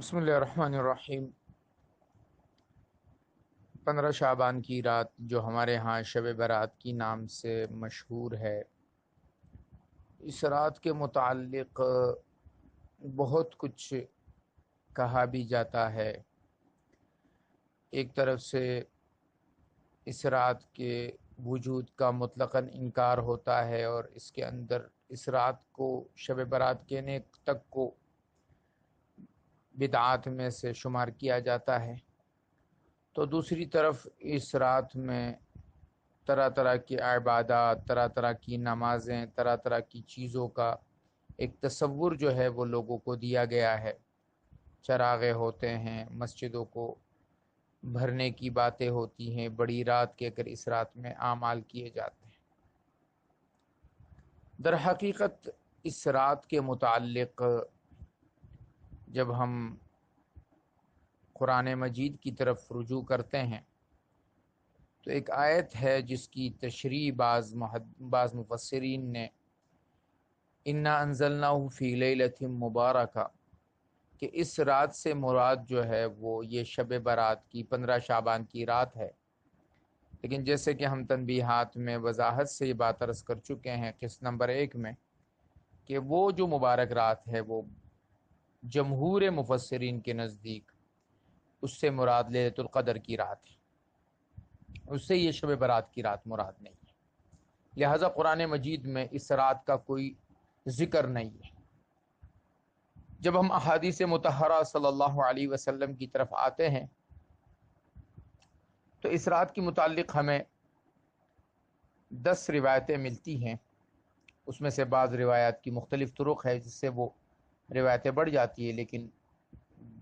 بسم اللہ الرحمن الرحیم۔ 15 شعبان کی رات جو ہمارے ہاں شب برات کی نام سے مشہور ہے، اس رات کے متعلق بہت کچھ کہا بھی جاتا ہے۔ ایک طرف سے اس رات کے وجود کا مطلقاً انکار ہوتا ہے اور اس کے اندر اس رات کو شب برات کہنے تک کو بدعات میں سے شمار کیا جاتا ہے، تو دوسری طرف اس رات میں طرح طرح کی عبادات، طرح طرح کی نمازیں، طرح طرح کی چیزوں کا ایک تصور جو ہے وہ لوگوں کو دیا گیا ہے۔ چراغے ہوتے ہیں، مسجدوں کو بھرنے کی باتیں ہوتی ہیں، بڑی رات کے کر اس رات میں اعمال کیے جاتے ہیں۔ در حقیقت اس رات کے متعلق جب ہم قرآن مجید کی طرف رجوع کرتے ہیں تو ایک آیت ہے جس کی تشریح بعض مفسرین نے انا انزلناہ فی لیلۃ مبارکہ کہ اس رات سے مراد جو ہے وہ یہ شب برات کی 15 شعبان کی رات ہے، لیکن جیسے کہ ہم تنبیہات میں وضاحت سے یہ بات عرض کر چکے ہیں قسط نمبر 1 میں کہ وہ جو مبارک رات ہے وہ جمہور مفسرین کے نزدیک اس سے مراد لیلۃ القدر کی رات ہے، اس سے یہ شب برات کی رات مراد نہیں ہے، لہذا قرآن مجید میں اس رات کا کوئی ذکر نہیں ہے۔ جب ہم احادیث مطہرہ صلی اللہ علیہ وسلم کی طرف آتے ہیں تو اس رات کے متعلق ہمیں 10 روایتیں ملتی ہیں، اس میں سے بعض روایات کی مختلف طرق ہے جس سے وہ روایتیں بڑھ جاتی ہیں، لیکن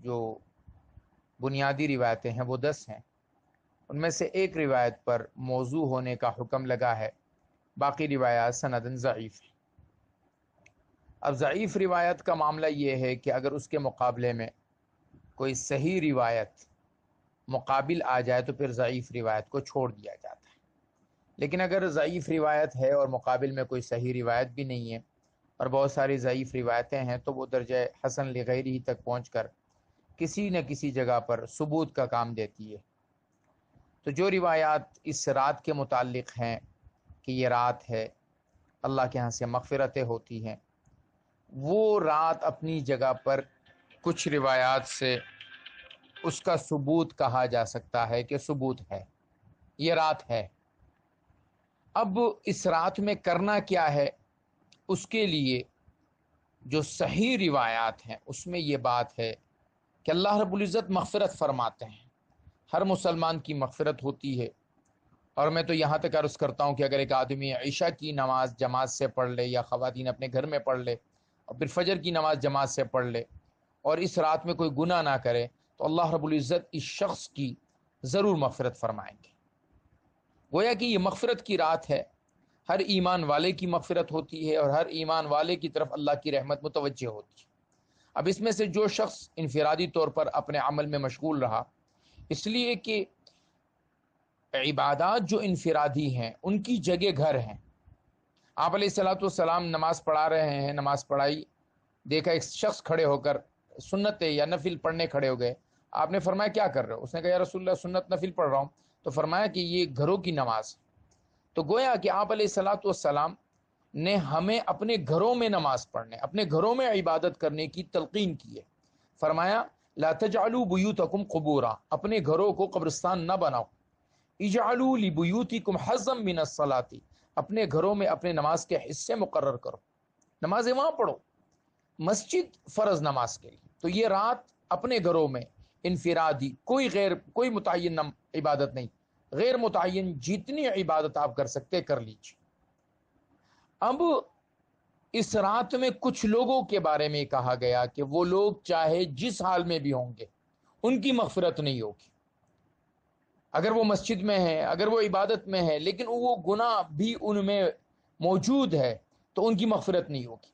جو بنیادی روایتیں ہیں وہ 10 ہیں۔ ان میں سے ایک روایت پر موضوع ہونے کا حکم لگا ہے، باقی روایات سندن ضعیف ہیں۔ اب ضعیف روایت کا معاملہ یہ ہے کہ اگر اس کے مقابلے میں کوئی صحیح روایت مقابل آ جائے تو پھر ضعیف روایت کو چھوڑ دیا جاتا ہے، لیکن اگر ضعیف روایت ہے اور مقابل میں کوئی صحیح روایت بھی نہیں ہے اور بہت ساری ضعیف روایتیں ہیں تو وہ درجہ حسن لغیرہ تک پہنچ کر کسی نہ کسی جگہ پر ثبوت کا کام دیتی ہے۔ تو جو روایات اس رات کے متعلق ہیں کہ یہ رات ہے اللہ کے ہاں سے مغفرتیں ہوتی ہیں، وہ رات اپنی جگہ پر کچھ روایات سے اس کا ثبوت کہا جا سکتا ہے کہ ثبوت ہے، یہ رات ہے۔ اب اس رات میں کرنا کیا ہے، اس کے لیے جو صحیح روایات ہیں اس میں یہ بات ہے کہ اللہ رب العزت مغفرت فرماتے ہیں، ہر مسلمان کی مغفرت ہوتی ہے۔ اور میں تو یہاں تک عرض کرتا ہوں کہ اگر ایک آدمی عشاء کی نماز جماعت سے پڑھ لے یا خواتین اپنے گھر میں پڑھ لے اور پھر فجر کی نماز جماعت سے پڑھ لے اور اس رات میں کوئی گناہ نہ کرے تو اللہ رب العزت اس شخص کی ضرور مغفرت فرمائیں گے۔ گویا کہ یہ مغفرت کی رات ہے، ہر ایمان والے کی مغفرت ہوتی ہے اور ہر ایمان والے کی طرف اللہ کی رحمت متوجہ ہوتی ہے۔ اب اس میں سے جو شخص انفرادی طور پر اپنے عمل میں مشغول رہا، اس لیے کہ عبادات جو انفرادی ہیں ان کی جگہ گھر ہیں۔ آپ علیہ الصلوۃ والسلام نماز پڑھا رہے ہیں، نماز پڑھائی، دیکھا ایک شخص کھڑے ہو کر سنت یا نفل پڑھنے کھڑے ہو گئے، آپ نے فرمایا کیا کر رہے ہو؟ اس نے کہا یا رسول اللہ سنت نفل پڑھ رہا ہوں، تو فرمایا کہ یہ گھروں کی نماز ہے۔ تو گویا کہ آپ علیہ الصلوۃ والسلام نے ہمیں اپنے گھروں میں نماز پڑھنے، اپنے گھروں میں عبادت کرنے کی تلقین کی ہے۔ فرمایا لا تجعلوا بیوتکم قبورا، اپنے گھروں کو قبرستان نہ بناؤ، اجعلوا لبیوتکم حظا من الصلاۃ، اپنے گھروں میں اپنے نماز کے حصے مقرر کرو، نمازیں وہاں پڑھو، مسجد فرض نماز کے لیے۔ تو یہ رات اپنے گھروں میں انفرادی، کوئی متعین عبادت نہیں، غیر متعین جتنی عبادت آپ کر سکتے کر لیجیے۔ اب اس رات میں کچھ لوگوں کے بارے میں کہا گیا کہ وہ لوگ چاہے جس حال میں بھی ہوں گے ان کی مغفرت نہیں ہوگی، اگر وہ مسجد میں ہیں، اگر وہ عبادت میں ہے لیکن وہ گناہ بھی ان میں موجود ہے تو ان کی مغفرت نہیں ہوگی۔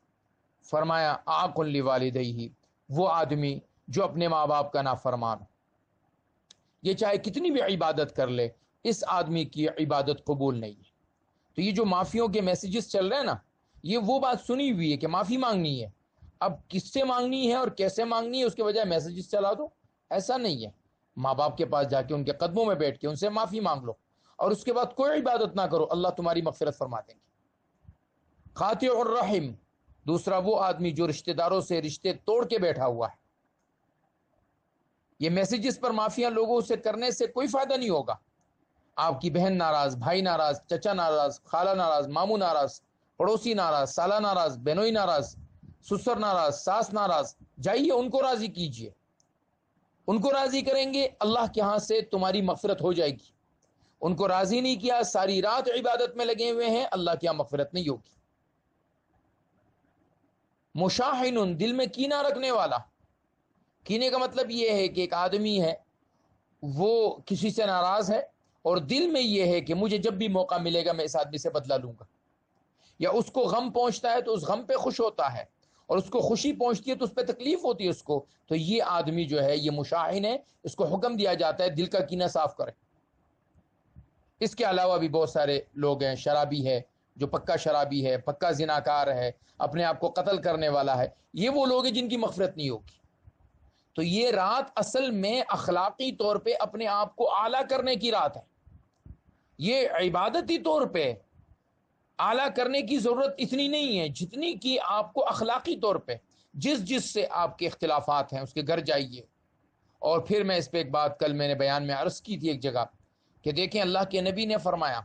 فرمایا عاق لوالدیہ، وہ آدمی جو اپنے ماں باپ کا نافرمان ہو، یہ چاہے کتنی بھی عبادت کر لے اس آدمی کی عبادت قبول نہیں ہے۔ تو یہ جو معافیوں کے میسیجز چل رہے ہیں نا، یہ وہ بات سنی ہوئی ہے کہ معافی مانگنی ہے، اب کس سے مانگنی ہے اور کیسے مانگنی ہے اس کے بجائے میسیجز چلا دو، ایسا نہیں ہے. ماں باپ کے پاس جا کے ان کے قدموں میں بیٹھ کے ان سے معافی مانگ لو اور اس کے بعد کوئی عبادت نہ کرو، اللہ تمہاری مغفرت فرما دیں گے. قاطع الرحم، دوسرا وہ آدمی جو رشتہ داروں سے رشتے توڑ کے بیٹھا ہوا ہے. یہ میسیجز پر معافیاں لوگوں سے کرنے سے کوئی فائدہ نہیں ہوگا. آپ کی بہن ناراض، بھائی ناراض، چچا ناراض، خالہ ناراض، ماموں ناراض، پڑوسی ناراض، سالہ ناراض، بہنوئی ناراض، سسر ناراض، ساس ناراض، جائیے ان کو راضی کیجئے. ان کو راضی کریں گے اللہ کے ہاں سے تمہاری مغفرت ہو جائے گی. ان کو راضی نہیں کیا، ساری رات عبادت میں لگے ہوئے ہیں، اللہ کی مغفرت نہیں ہوگی. مشاحن، دل میں کینہ رکھنے والا. کینے کا مطلب یہ ہے کہ ایک آدمی ہے وہ کسی سے ناراض ہے اور دل میں یہ ہے کہ مجھے جب بھی موقع ملے گا میں اس آدمی سے بدلہ لوں گا، یا اس کو غم پہنچتا ہے تو اس غم پہ خوش ہوتا ہے اور اس کو خوشی پہنچتی ہے تو اس پہ تکلیف ہوتی ہے اس کو، تو یہ آدمی جو ہے یہ مشاحن ہے، اس کو حکم دیا جاتا ہے دل کا کینہ صاف کرے. اس کے علاوہ بھی بہت سارے لوگ ہیں. شرابی ہے جو پکا شرابی ہے، پکا زناکار ہے، اپنے آپ کو قتل کرنے والا ہے، یہ وہ لوگ ہیں جن کی مغفرت نہیں ہوگی. تو یہ رات اصل میں اخلاقی طور پہ اپنے آپ کو اعلیٰ کرنے کی رات ہے. یہ عبادتی طور پہ اعلیٰ کرنے کی ضرورت اتنی نہیں ہے جتنی کہ آپ کو اخلاقی طور پہ جس سے آپ کے اختلافات ہیں اس کے گھر جائیے. اور پھر میں اس پہ ایک بات کل میں نے بیان میں عرض کی تھی ایک جگہ کہ دیکھیں اللہ کے نبی نے فرمایا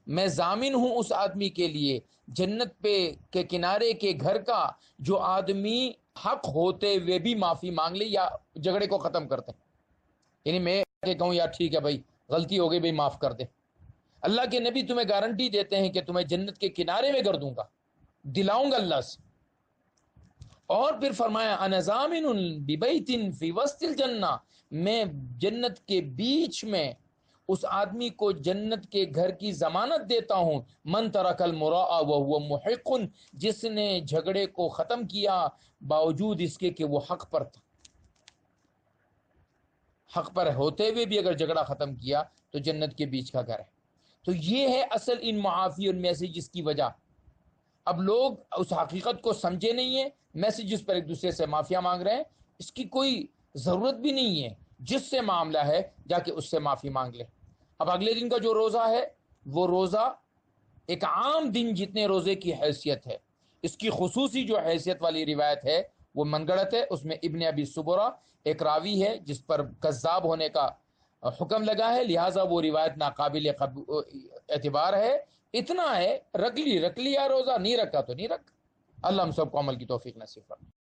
میں ضامن ہوں اس آدمی کے لیے جنت پہ کے کنارے کے گھر کا جو آدمی حق ہوتے ہوئے بھی معافی مانگ لے یا جھگڑے کو ختم کرتے. یعنی میں کہ کہوں یار ٹھیک ہے بھائی غلطی ہو گئی بھائی معاف کر دے. اللہ کے نبی تمہیں گارنٹی دیتے ہیں کہ تمہیں جنت کے کنارے میں کر دوں گا، دلاؤں گا اللہ سے. اور پھر فرمایا انا ضامن ببیت فی وسط الجنہ، میں جنت کے بیچ میں اس آدمی کو جنت کے گھر کی ضمانت دیتا ہوں. من ترک المراء وهو محق، جس نے جھگڑے کو ختم کیا باوجود اس کے کہ وہ حق پر تھا. حق پر ہوتے ہوئے بھی اگر جھگڑا ختم کیا تو جنت کے بیچ کا گھر ہے. تو یہ ہے اصل ان معافی اور میسیجز کی وجہ. اب لوگ اس حقیقت کو سمجھے نہیں ہیں، میسیجز پر ایک دوسرے سے معافیا مانگ رہے ہیں. اس کی کوئی ضرورت بھی نہیں ہے، جس سے معاملہ ہے جا کے اس سے معافی مانگ لے. اب اگلے دن کا جو روزہ ہے وہ روزہ ایک عام دن جتنے روزے کی حیثیت ہے. اس کی خصوصی جو حیثیت والی روایت ہے وہ من گڑت ہے. اس میں ابن ابی سبرہ ایک راوی ہے جس پر کذاب ہونے کا حکم لگا ہے، لہٰذا وہ روایت ناقابل اعتبار ہے. اتنا ہے رکھ لیا روزہ، نہیں رکھا تو نہیں رکھا. اللہ ہم سب کو عمل کی توفیق نصیب فرمائے.